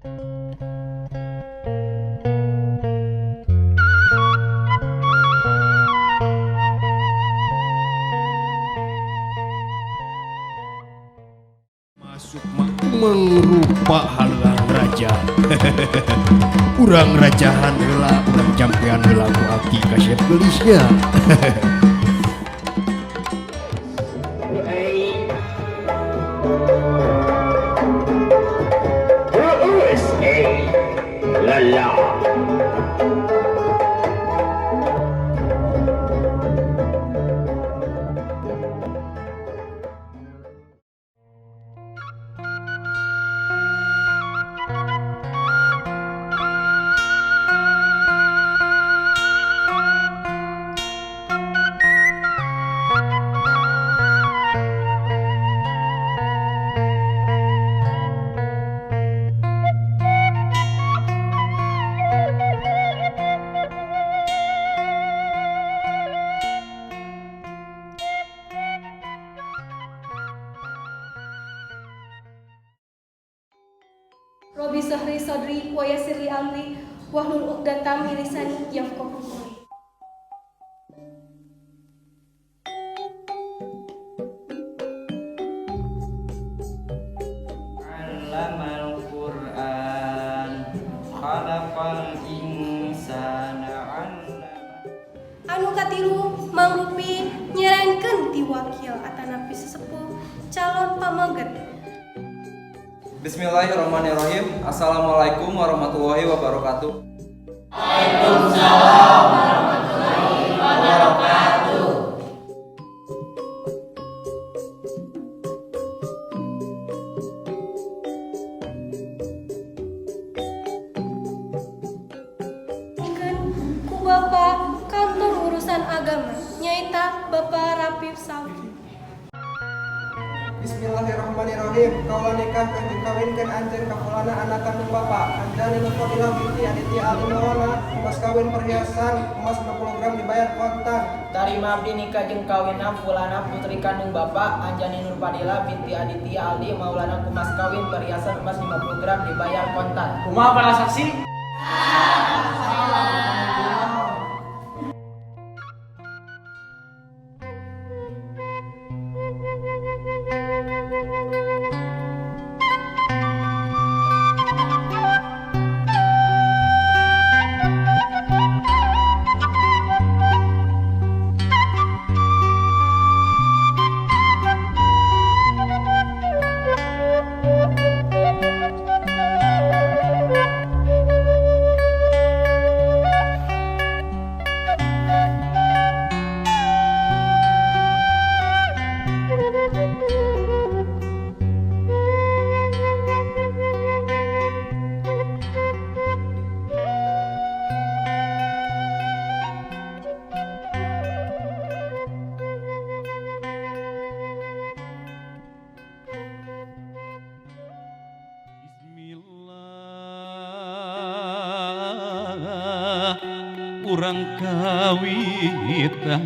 Masuk mengrupa halang raja. Urang rajahan heula, urang campean heula ku abdi ka Chef Gelisnya. Robi Sahri Sodri wa Yasirli Amri wahlul 'uqdatam min lisani yafqahu qawli. Allamal Qur'an khalaqal insana 'allama. Anu katilu mangrupi nyerankeun ti wakil atanapi sesepuh calon pamoget. Bismillahirrahmanirrahim. Assalamualaikum warahmatullahi wabarakatuh. Waalaikumsalam warahmatullahi wabarakatuh. Dikeun ku Bapak Kantor Urusan Agama nyaita Bapak Rapif Salki. Bismillahirrahmanirrahim. Kaula nikah kanjeng kawinkeun anjeun kakulana anak kandung bapa. Anjani Nurfadilah binti Aditya Alinawana. Mas kawin perhiasan emas 60 gram dibayar kontan. Tarima abdi nikah jeung kawinna fulana putri kandung bapa Anjani Nurfadilah binti Aditya Aldi maulana ku mas kawin perhiasan emas 50 gram dibayar kontan. Kumaha para saksi? Urang kawitan